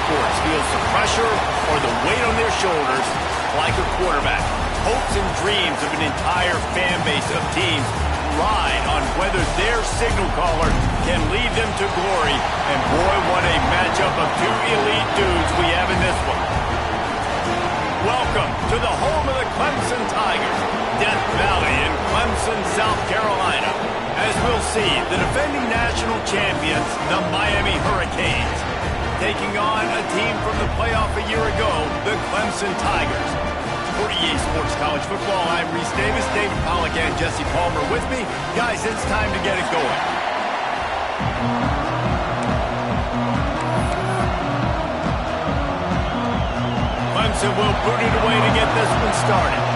sports feels the pressure or the weight on their shoulders like a quarterback. Hopes and dreams of an entire fan base of teams ride on whether their signal caller can lead them to glory. And boy, what a matchup of two elite dudes we have in this one. Welcome to the home of the Clemson Tigers, Death Valley in Clemson, South Carolina. As we'll see, the defending national champions, the Miami Hurricanes, taking on a team from the playoff a year ago, the Clemson Tigers. For EA Sports College Football, I'm Reese Davis, David Pollack, and Jesse Palmer with me. Guys, it's time to get it going. Clemson will boot it away to get this one started.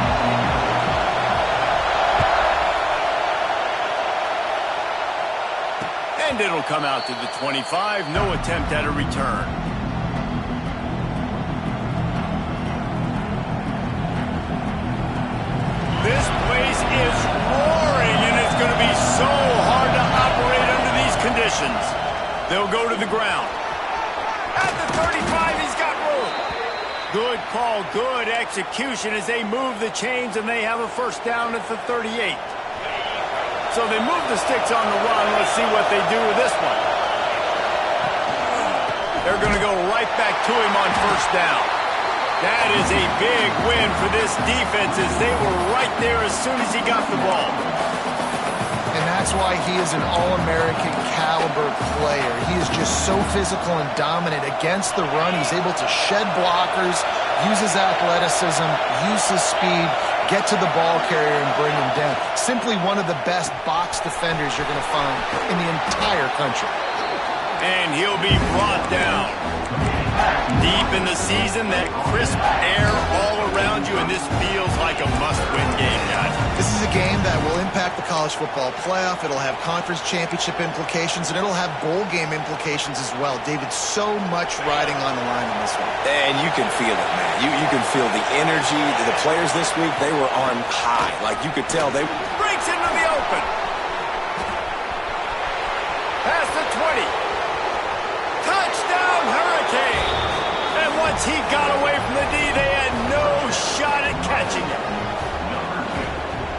And it'll come out to the 25. No attempt at a return. This place is roaring, and it's going to be so hard to operate under these conditions. They'll go to the ground. At the 35, he's got room. Good call, good execution as they move the chains, and they have a first down at the 38. So they move the sticks on the run. Let's see what they do with this one. They're going to go right back to him on first down. That is a big win for this defense as they were right there as soon as he got the ball. And that's why he is an All-American caliber player. He is just so physical and dominant against the run. He's able to shed blockers, use his athleticism, use his speed, get to the ball carrier and bring him down. Simply one of the best box defenders you're going to find in the entire country. And he'll be brought down. Deep in the season, that crisp air all around you, and this feels like a must-win game, guys. This is a game that will impact the college football playoff. It'll have conference championship implications, and it'll have bowl game implications as well. David, so much riding on the line in this one. And you can feel it, man. You can feel the energy. The players this week, they were on high. Like, you could tell they... Breaks into the open. Past the 20. Touchdown, Hurricane. And once he got away from the D, they had no shot at catching him.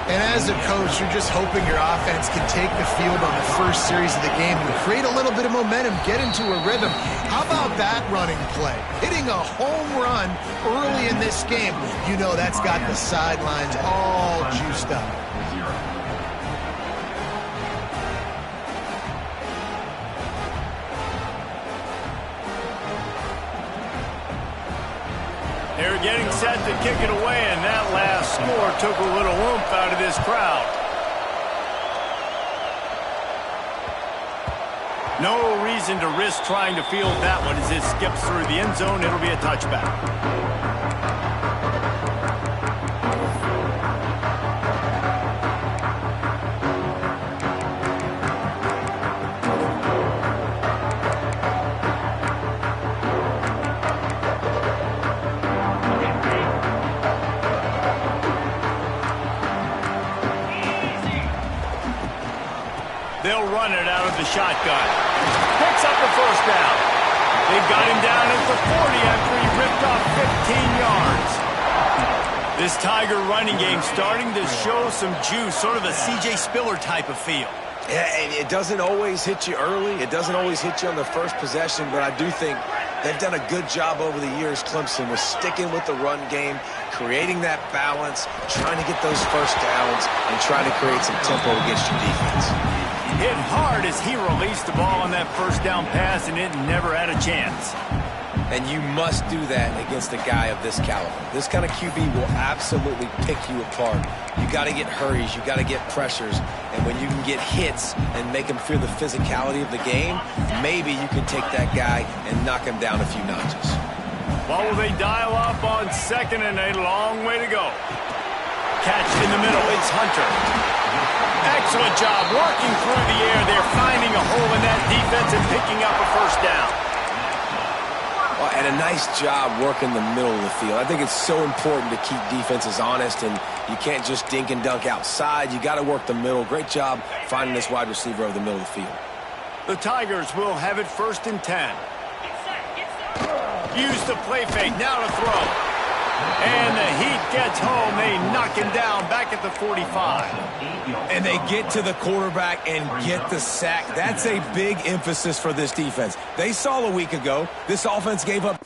And as a coach, you're just hoping your offense can take the field on the first series of the game and create a little bit of momentum, get into a rhythm. How about that running play? Hitting a home run early in this game. You know that's got the sidelines all juiced up. They're getting set to kick it away, and that last score took a little oomph out of this crowd. No reason to risk trying to field that one as it skips through the end zone. It'll be a touchback. They'll run it out of the shotgun. Picks up the first down. They've got him down at the 40 after he ripped off 15 yards. This Tiger running game starting to show some juice, sort of a C.J. Spiller type of feel. Yeah, and it doesn't always hit you early. It doesn't always hit you on the first possession, but I do think they've done a good job over the years, Clemson, with sticking with the run game, creating that balance, trying to get those first downs, and trying to create some tempo against your defense. Hit hard as he released the ball on that first down pass, and it never had a chance. And you must do that against a guy of this caliber. This kind of QB will absolutely pick you apart. You got to get hurries, you got to get pressures, and when you can get hits and make him feel the physicality of the game, maybe you can take that guy and knock him down a few notches. Well, will they dial up on second, and a long way to go. Catch in the middle, it's Hunter. Excellent job working through the air. They're finding a hole in that defense and picking up a first down. And a nice job working the middle of the field. I think it's so important to keep defenses honest, and you can't just dink and dunk outside. You got to work the middle. Great job finding this wide receiver over the middle of the field. The Tigers will have it 1st and 10. Use the play fake, now to throw. And the heat gets home. They knock him down back at the 45. And they get to the quarterback and get the sack. That's a big emphasis for this defense. They saw a week ago, this offense gave up.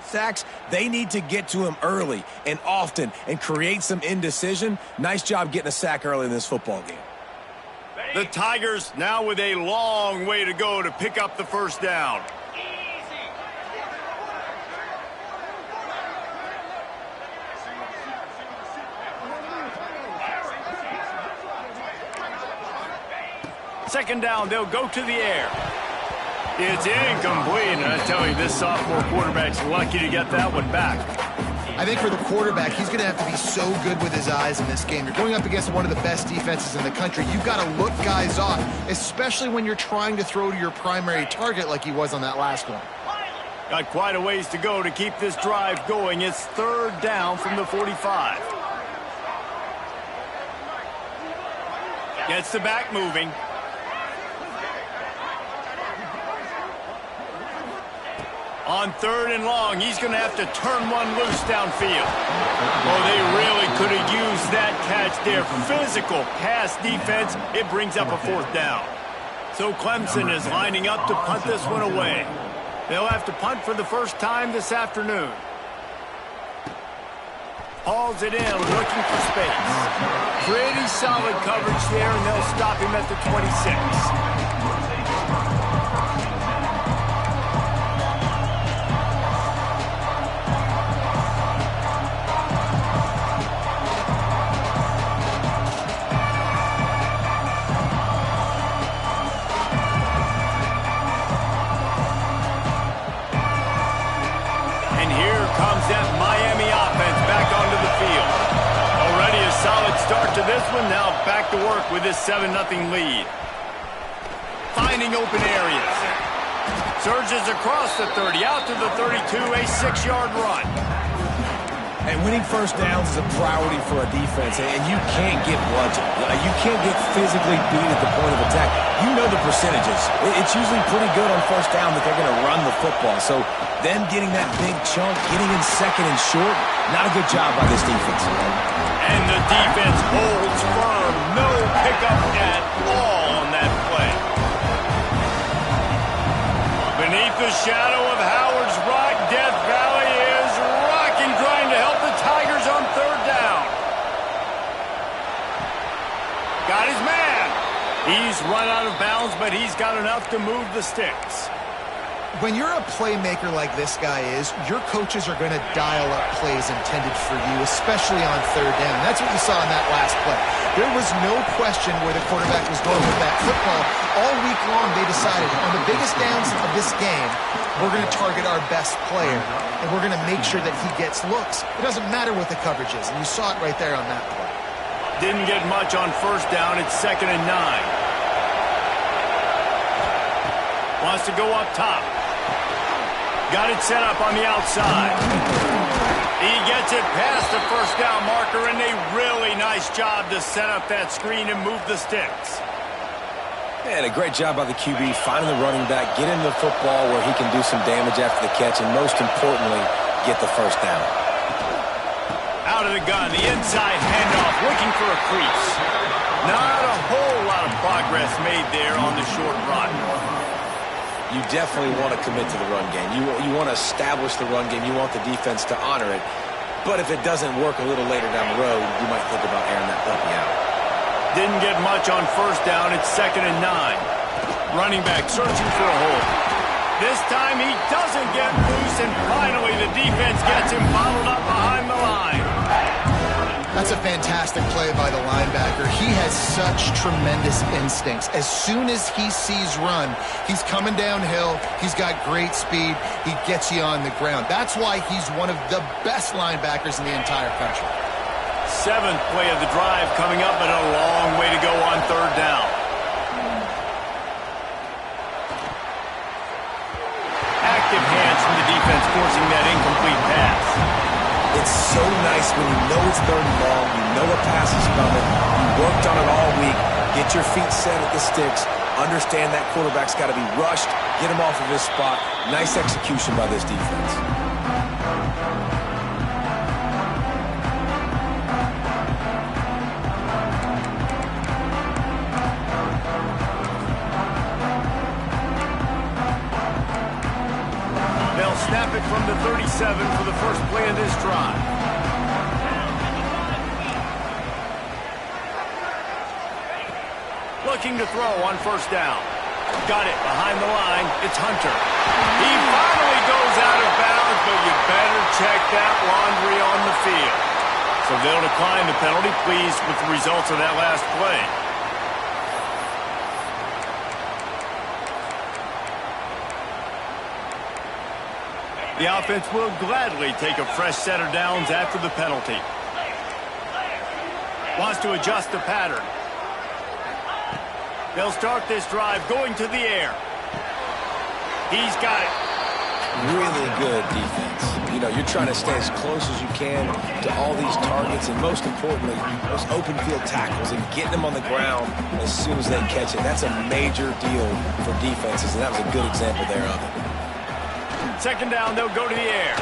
Sacks, they need to get to him early and often and create some indecision. Nice job getting a sack early in this football game. The Tigers now with a long way to go to pick up the first down. Second down, they'll go to the air. It's incomplete, and I tell you, this sophomore quarterback's lucky to get that one back. I think for the quarterback, he's going to have to be so good with his eyes in this game. You're going up against one of the best defenses in the country. You've got to look guys off, especially when you're trying to throw to your primary target like he was on that last one. Got quite a ways to go to keep this drive going. It's third down from the 45. Gets the back moving. On third and long, he's going to have to turn one loose downfield. Oh, they really could have used that catch there. Physical pass defense. It brings up a fourth down. So Clemson is lining up to punt this one away. They'll have to punt for the first time this afternoon. Hauls it in, looking for space. Pretty solid coverage there, and they'll stop him at the 26. Start to this one, now back to work with this 7-0 lead. Finding open areas. Surges across the 30, out to the 32, a 6-yard run. And winning first downs is a priority for a defense, and you can't get bludgeoned. You can't get physically beat at the point of attack. You know the percentages. It's usually pretty good on first down that they're going to run the football. So them getting that big chunk, getting in second and short, not a good job by this defense. And the defense holds firm. No pickup at all on that play. Beneath the shadow of Howard's Rock, Death Valley is rocking, trying to help the Tigers on third down. Got his man. He's run out of bounds, but he's got enough to move the sticks. When you're a playmaker like this guy is, your coaches are going to dial up plays intended for you, especially on third down. That's what you saw in that last play. There was no question where the quarterback was going with that football. All week long, they decided on the biggest downs of this game, we're going to target our best player, and we're going to make sure that he gets looks. It doesn't matter what the coverage is, and you saw it right there on that play. Didn't get much on first down. It's 2nd and 9. Wants to go up top. Got it set up on the outside. He gets it past the first down marker, and a really nice job to set up that screen and move the sticks. And a great job by the QB finding the running back, get him the football where he can do some damage after the catch, and most importantly, get the first down. Out of the gun, the inside handoff, looking for a crease. Not a whole lot of progress made there on the short run. You definitely want to commit to the run game. You want to establish the run game. You want the defense to honor it. But if it doesn't work a little later down the road, you might think about airing that puppy out. Didn't get much on first down. It's 2nd and 9. Running back searching for a hole. This time he doesn't get loose, and finally the defense gets him bottled up behind the line. That's a fantastic play by the linebacker. He has such tremendous instincts. As soon as he sees run, he's coming downhill. He's got great speed. He gets you on the ground. That's why he's one of the best linebackers in the entire country. 7th play of the drive coming up, but a long way to go on 3rd down. Active hands from the defense forcing that incomplete pass. It's so nice when you know it's 3rd and long, you know a pass is coming, you worked on it all week, get your feet set at the sticks, understand that quarterback's got to be rushed, get him off of his spot. Nice execution by this defense. Snap it from the 37 for the first play of this drive. Looking to throw on 1st down. Got it behind the line. It's Hunter. He finally goes out of bounds, but you better check that laundry on the field. So they'll decline the penalty, pleased with the results of that last play. The offense will gladly take a fresh set of downs after the penalty. Wants to adjust the pattern. They'll start this drive going to the air. He's got it. Really good defense. You know, you're trying to stay as close as you can to all these targets, and most importantly, those open field tackles and getting them on the ground as soon as they catch it. That's a major deal for defenses, and that was a good example there of it. 2nd down, they'll go to the air.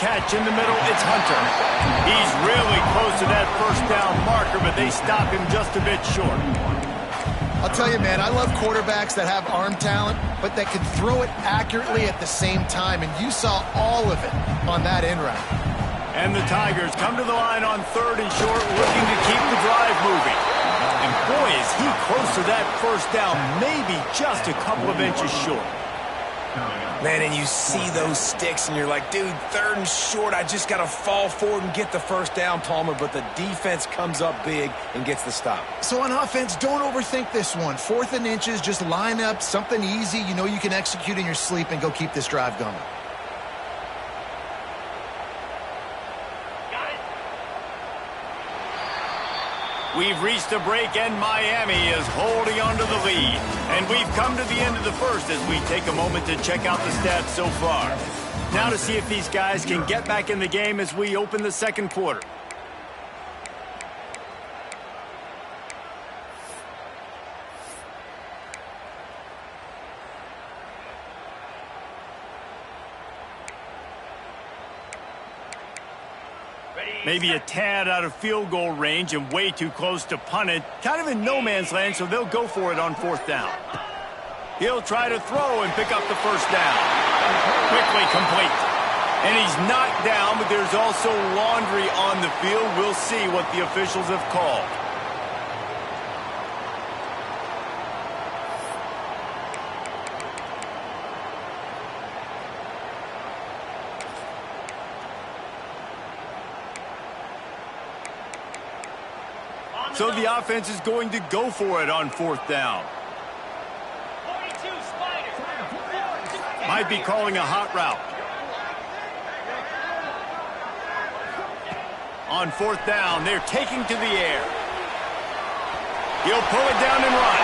Catch in the middle, it's Hunter. He's really close to that 1st down marker, but they stop him just a bit short. I'll tell you, man, I love quarterbacks that have arm talent, but that can throw it accurately at the same time, and you saw all of it on that in route. And the Tigers come to the line on 3rd and short, looking to keep the drive moving. And boy, is he close to that 1st down, maybe just a couple of inches short. Man, and you see those sticks, and you're like, dude, 3rd and short, I just got to fall forward and get the 1st down, Palmer, but the defense comes up big and gets the stop. So on offense, don't overthink this one. 4th and inches, just line up something easy you know you can execute in your sleep and go keep this drive going. We've reached a break, and Miami is holding on to the lead. And we've come to the end of the 1st as we take a moment to check out the stats so far. Now to see if these guys can get back in the game as we open the 2nd quarter. Maybe a tad out of field goal range and way too close to punt it. Kind of in no man's land, so they'll go for it on 4th down. He'll try to throw and pick up the 1st down. Quickly complete. And he's knocked down, but there's also laundry on the field. We'll see what the officials have called. So the offense is going to go for it on 4th down. Might be calling a hot route. On 4th down, they're taking to the air. He'll pull it down and run.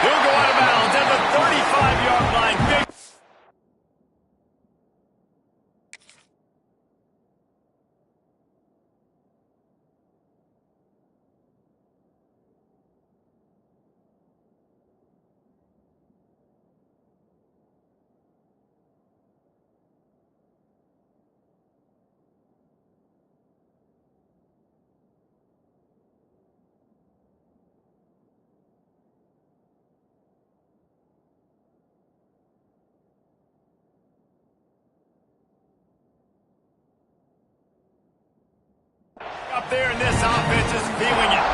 He'll go out of bounds at the 35-yard line. Big up there, and this offense is feeling it.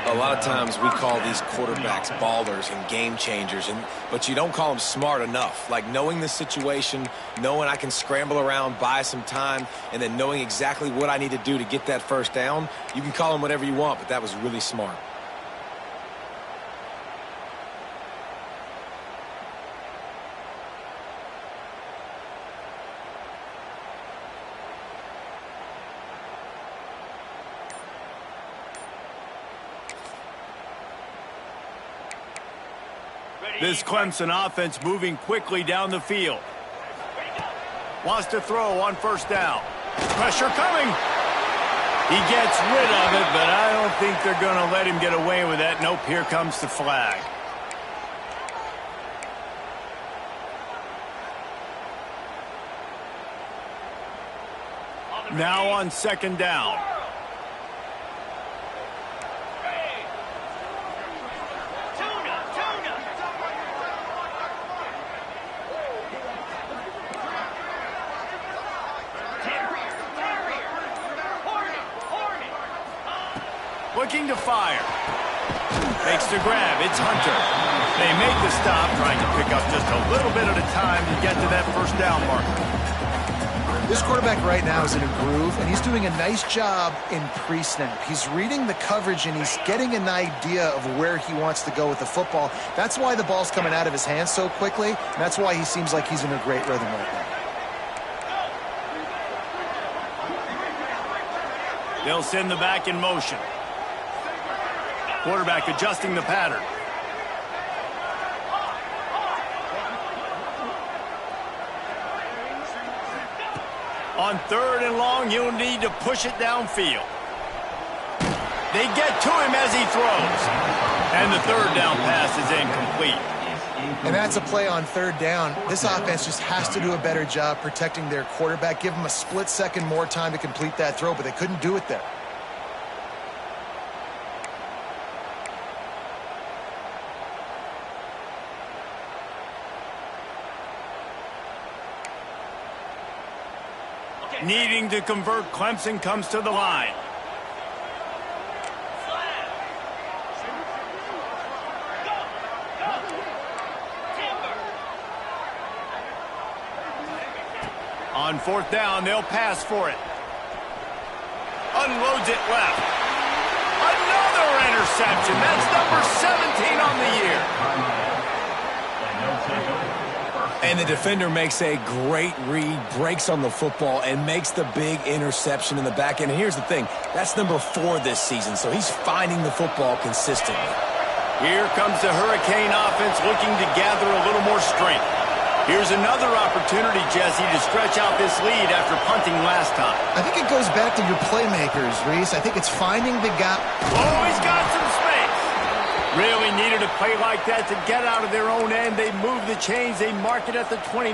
A lot of times we call these quarterbacks ballers and game changers, but you don't call them smart enough. Like knowing the situation, knowing I can scramble around, buy some time, and then knowing exactly what I need to do to get that first down. You can call them whatever you want, but that was really smart. This Clemson offense moving quickly down the field. Wants to throw on first down. Pressure coming. He gets rid of it, but I don't think they're going to let him get away with that. Nope, here comes the flag. Now on second down. Looking to fire. Makes the grab. It's Hunter. They make the stop, trying to pick up just a little bit at a time to get to that first down marker. This quarterback right now is in a groove, and he's doing a nice job in pre-snap. He's reading the coverage, and he's getting an idea of where he wants to go with the football. That's why the ball's coming out of his hands so quickly, and that's why he seems like he's in a great rhythm right now. They'll send the back in motion. Quarterback adjusting the pattern. On third and long, you'll need to push it downfield. They get to him as he throws. And the third down pass is incomplete. And that's a play on third down. This offense just has to do a better job protecting their quarterback. Give him a split second more time to complete that throw, but they couldn't do it there. Needing to convert, Clemson comes to the line. On fourth down, they'll pass for it. Unloads it left. Another interception. That's number 17 on the year. And the defender makes a great read, breaks on the football, and makes the big interception in the back end. And here's the thing, that's number 4 this season, so he's finding the football consistently. Here comes the Hurricane offense looking to gather a little more strength. Here's another opportunity, Jesse, to stretch out this lead after punting last time. I think it goes back to your playmakers, Reese. I think it's finding the gap. Oh, he's got some space. Really needed a play like that to get out of their own end. They move the chains. They mark it at the 29.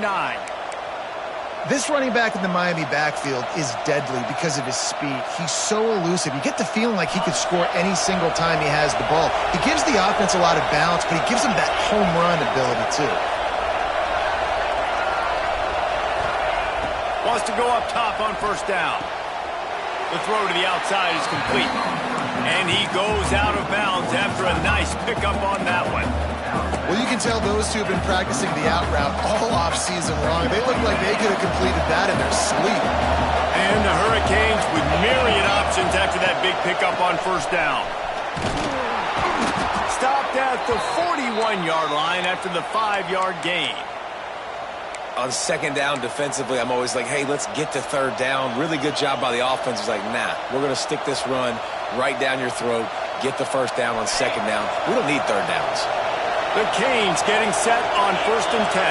This running back in the Miami backfield is deadly because of his speed. He's so elusive. You get the feeling like he could score any single time he has the ball. He gives the offense a lot of balance, but he gives them that home run ability, too. Wants to go up top on first down. The throw to the outside is complete. And he goes out of bounds after a nice pickup on that one. Well, you can tell those two have been practicing the out route all off-season long. They look like they could have completed that in their sleep. And the Hurricanes with myriad options after that big pickup on first down. Stopped at the 41-yard line after the 5-yard gain. On second down defensively, I'm always like, hey, let's get to third down. Really good job by the offense. It's like, nah, we're going to stick this run right down your throat, get the first down on second down. We don't need third downs. The Canes getting set on first and 10.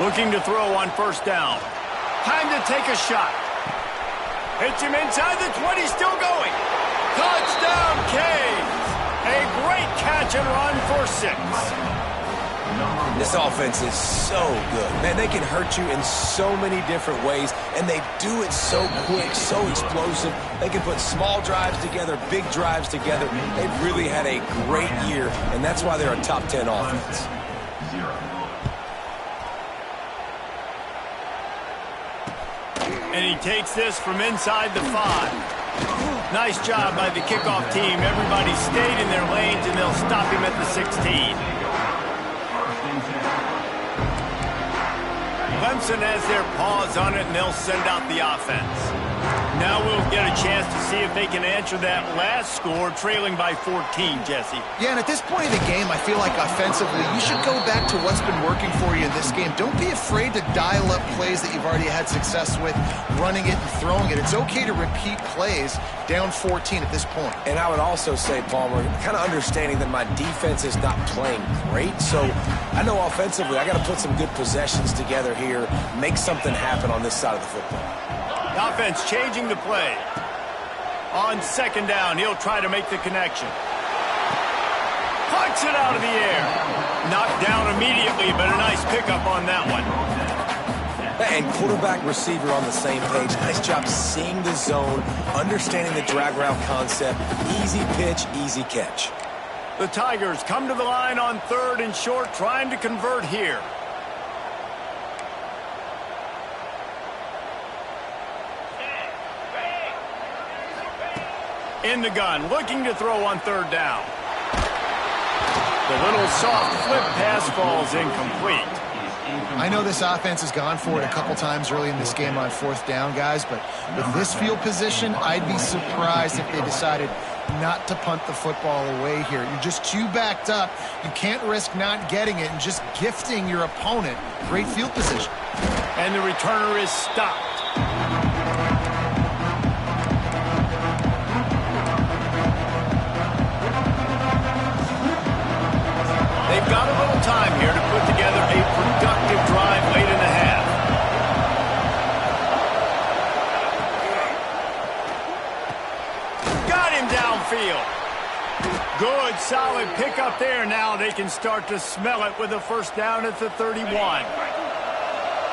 Looking to throw on first down. Time to take a shot. Hits him inside the 20, still going. Touchdown, Canes. A great catch and run for 6. This offense is so good. Man, they can hurt you in so many different ways, and they do it so quick, so explosive. They can put small drives together, big drives together. They've really had a great year, and that's why they're a top 10 offense. And he takes this from inside the 5. Nice job by the kickoff team. Everybody stayed in their lanes, and they'll stop him at the 16. Clemson has their paws on it, and they'll send out the offense. Now we'll get a chance to see if they can answer that last score, trailing by 14, Jesse. Yeah, and at this point in the game, I feel like offensively, you should go back to what's been working for you in this game. Don't be afraid to dial up plays that you've already had success with, running it and throwing it. It's okay to repeat plays down 14 at this point. And I would also say, Palmer, kind of understanding that my defense is not playing great, so I know offensively I got to put some good possessions together here, make something happen on this side of the football. Offense changing the play. On second down, he'll try to make the connection. Punts it out of the air. Knocked down immediately, but a nice pickup on that one. And quarterback receiver on the same page. Nice job seeing the zone, understanding the drag route concept. Easy pitch, easy catch. The Tigers come to the line on 3rd and short, trying to convert here. In the gun, looking to throw on 3rd down. The little soft flip pass falls incomplete. I know this offense has gone for it a couple times early in this game on 4th down, guys, but with this field position, I'd be surprised if they decided not to punt the football away here. You're just too backed up. You can't risk not getting it and just gifting your opponent great field position. And the returner is stopped. They've got a little time here to put together a productive drive late in the half. Got him downfield. Good, solid pickup there. Now they can start to smell it with a 1st down at the 31.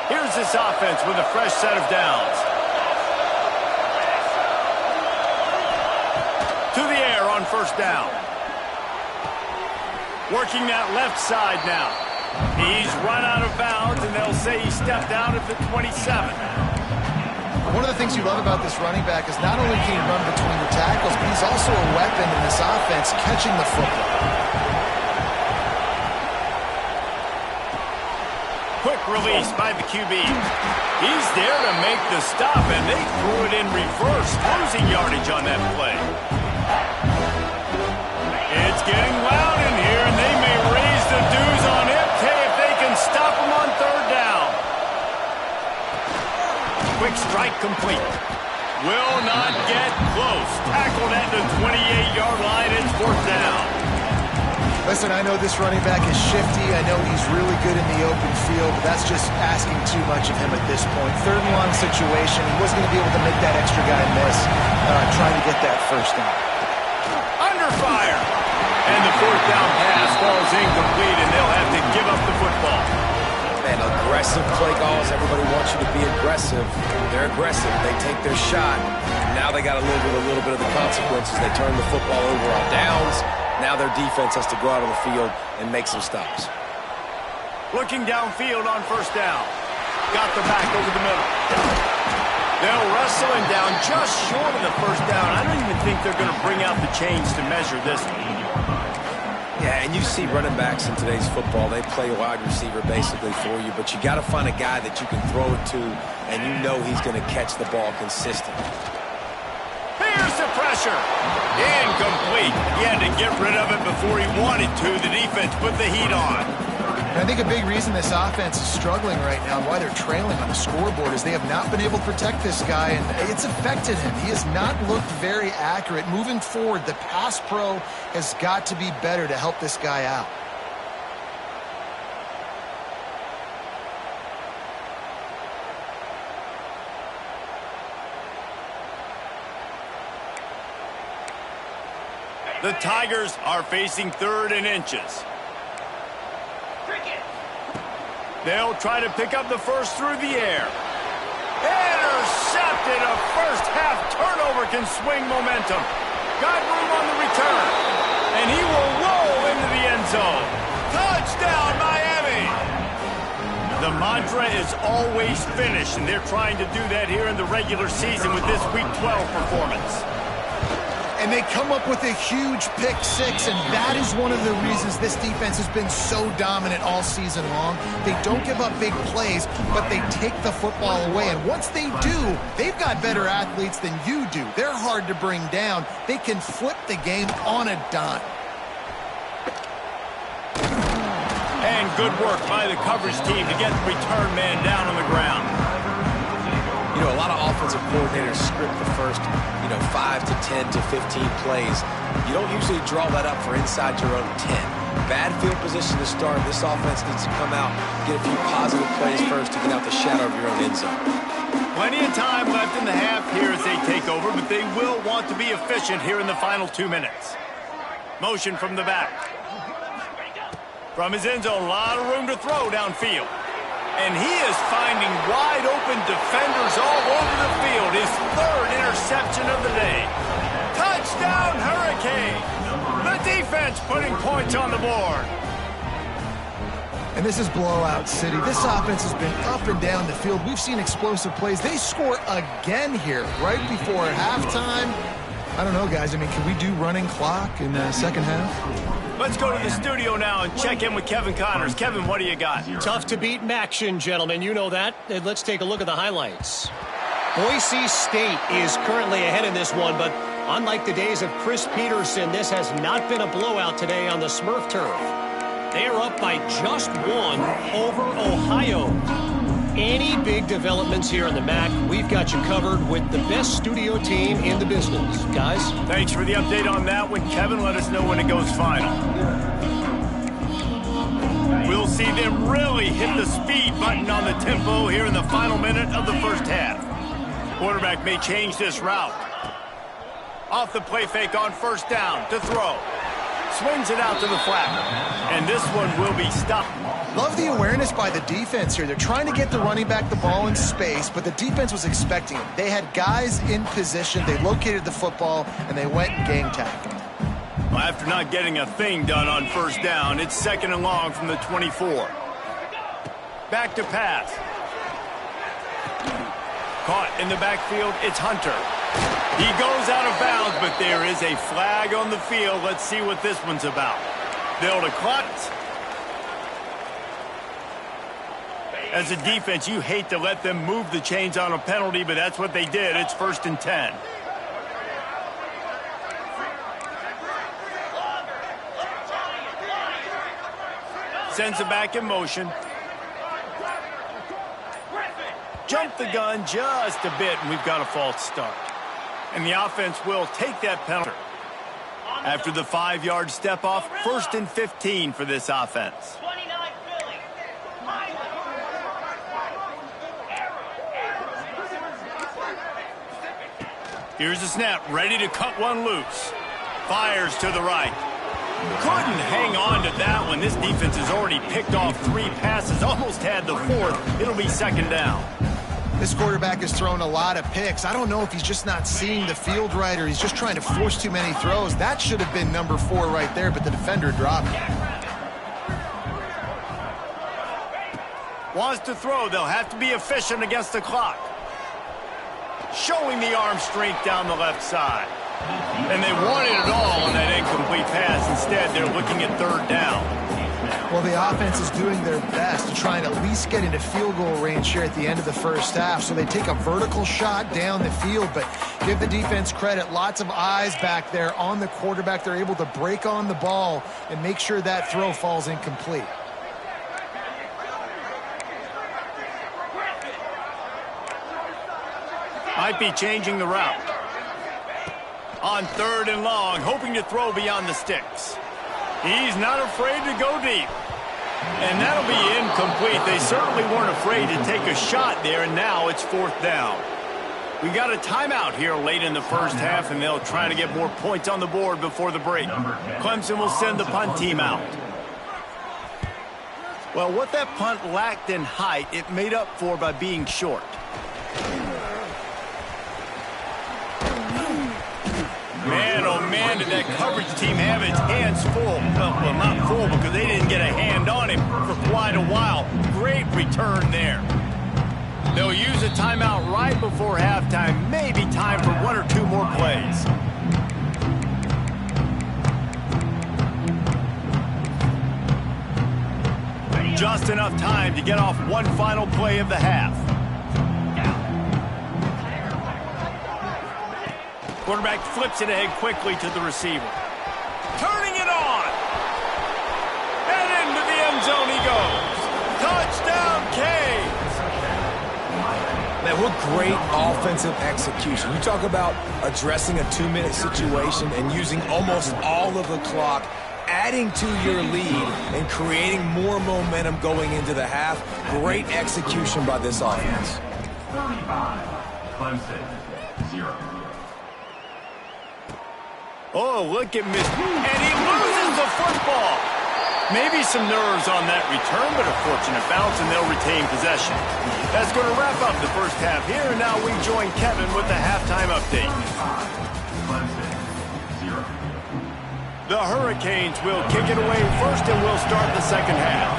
Here's this offense with a fresh set of downs. To the air on 1st down. Working that left side now. He's run out of bounds, and they'll say he stepped out at the 27. One of the things you love about this running back is not only can he run between the tackles, but he's also a weapon in this offense catching the football. Quick release by the QB. He's there to make the stop, and they threw it in reverse, losing yardage on that play. It's getting loud in here, and they may raise the dues on it if they can stop him on 3rd down. Quick strike complete. Will not get close. Tackled at the 28-yard line. It's 4th down. Listen, I know this running back is shifty. I know he's really good in the open field, but that's just asking too much of him at this point. 3rd and long situation. He wasn't going to be able to make that extra guy miss, trying to get that 1st down. Under fire. And the 4th down pass falls incomplete, and they'll have to give up the football. Man, aggressive play calls. Everybody wants you to be aggressive. They're aggressive. They take their shot. Now they got to live with a little bit of the consequences. They turn the football over on downs. Now their defense has to go out on the field and make some stops. Looking downfield on 1st down. Got the back over the middle. They'll wrestle him down just short of the 1st down. I don't even think they're going to bring out the chains to measure this one. Yeah, and you see running backs in today's football, they play wide receiver basically for you, but you got to find a guy that you can throw it to, and you know he's going to catch the ball consistently. Here's the pressure. Incomplete. He had to get rid of it before he wanted to. The defense put the heat on. And I think a big reason this offense is struggling right now, why they're trailing on the scoreboard, is they have not been able to protect this guy, and it's affected him. He has not looked very accurate. Moving forward, the pass pro has got to be better to help this guy out. The Tigers are facing 3rd and inches. They'll try to pick up the 1st through the air. Intercepted. A first-half turnover can swing momentum. Got room on the return. And he will roll into the end zone. Touchdown, Miami. The the mantra is always finish, and they're trying to do that here in the regular season with this Week 12 performance. And they come up with a huge pick six, and that is one of the reasons this defense has been so dominant all season long. They don't give up big plays, but they take the football away. And once they do, they've got better athletes than you do. They're hard to bring down. They can flip the game on a dime. And good work by the coverage team to get the return man down on the ground. You know, a lot of offensive coordinators script the first, 5 to 10 to 15 plays. You don't usually draw that up for inside your own 10. Bad field position to start. This offense needs to come out, get a few positive plays first to get out the shadow of your own end zone. Plenty of time left in the half here as they take over, but they will want to be efficient here in the final 2 minutes. Motion from the back. From his end zone, a lot of room to throw downfield. And he is finding wide-open defenders all over the field. His third interception of the day. Touchdown, Hurricane! The defense putting points on the board. And this is blowout city. This offense has been up and down the field. We've seen explosive plays. They score again here right before halftime. I don't know, guys. I mean, can we do running clock in the second half? Let's go to the studio now and check in with Kevin Connors. Kevin, what do you got? Tough to beat action, gentlemen. You know that. And let's take a look at the highlights. Boise State is currently ahead in this one, but unlike the days of Chris Peterson, this has not been a blowout today on the Smurf turf. They are up by just one over Ohio. Any big developments here on the MAC, we've got you covered with the best studio team in the business. Guys? Thanks for the update on that one, Kevin. Let us know when it goes final. We'll see them really hit the speed button on the tempo here in the final minute of the first half. Quarterback may change this route. Off the play fake on first down to throw. Swings it out to the flat. And this one will be stopped. Love the awareness by the defense here. They're trying to get the running back the ball in space, but the defense was expecting it. They had guys in position. They located the football, and they went and gang tackled. Well, after not getting a thing done on first down, it's 2nd and long from the 24. Back to pass. Caught in the backfield, it's Hunter. He goes out of bounds, but there is a flag on the field. Let's see what this one's about. They'll decline. As a defense, you hate to let them move the chains on a penalty, but that's what they did. It's 1st and 10. Sends it back in motion. Jump the gun just a bit, and we've got a false start. And the offense will take that penalty. After the 5-yard step off, 1st and 15 for this offense. Here's the snap, ready to cut one loose. Fires to the right. Couldn't hang on to that one. This defense has already picked off 3 passes, almost had the 4th. It'll be 2nd down. This quarterback has thrown a lot of picks. I don't know if he's just not seeing the field right or he's just trying to force too many throws. That should have been number 4 right there, but the defender dropped it. Wants to throw. They'll have to be efficient against the clock. Showing the arm strength down the left side. And they wanted it all on that incomplete pass. Instead, they're looking at 3rd down. Well, the offense is doing their best to try and at least get into field goal range here at the end of the first half. So they take a vertical shot down the field, but give the defense credit. Lots of eyes back there on the quarterback. They're able to break on the ball and make sure that throw falls incomplete. Might be changing the route. On 3rd and long, hoping to throw beyond the sticks. He's not afraid to go deep. And that'll be incomplete. They certainly weren't afraid to take a shot there, and now it's 4th down. We got a timeout here late in the first half, and they'll try to get more points on the board before the break. Clemson will send the punt team out. Well, what that punt lacked in height, it made up for by being short. Man, oh man, did that coverage team have its hands full. Well, not full because they didn't get a hand on him for quite a while. Great return there. They'll use a timeout right before halftime. Maybe time for one or two more plays. Just enough time to get off one final play of the half. Quarterback flips it ahead quickly to the receiver. Turning it on. And into the end zone he goes. Touchdown, Canes. Man, what great offensive execution. You talk about addressing a 2-minute situation and using almost all of the clock, adding to your lead and creating more momentum going into the half. Great execution by this offense. 35, Clemson, 0. Oh, look at and he loses the football. Maybe some nerves on that return, but a fortunate bounce, and they'll retain possession. That's going to wrap up the first half here, and now we join Kevin with the halftime update. 25, Clemson, 0. The Hurricanes will kick it away first, and we'll start the second half.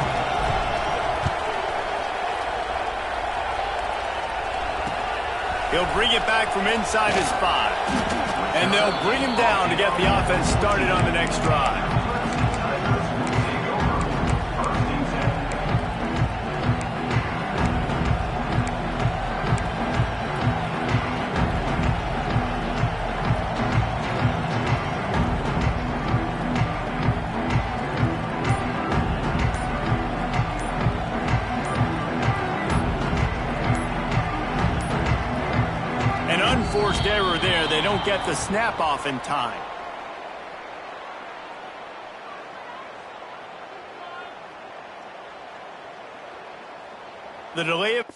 He'll bring it back from inside his 5. And they'll bring him down to get the offense started on the next drive. Forced error there. They don't get the snap off in time. The delay of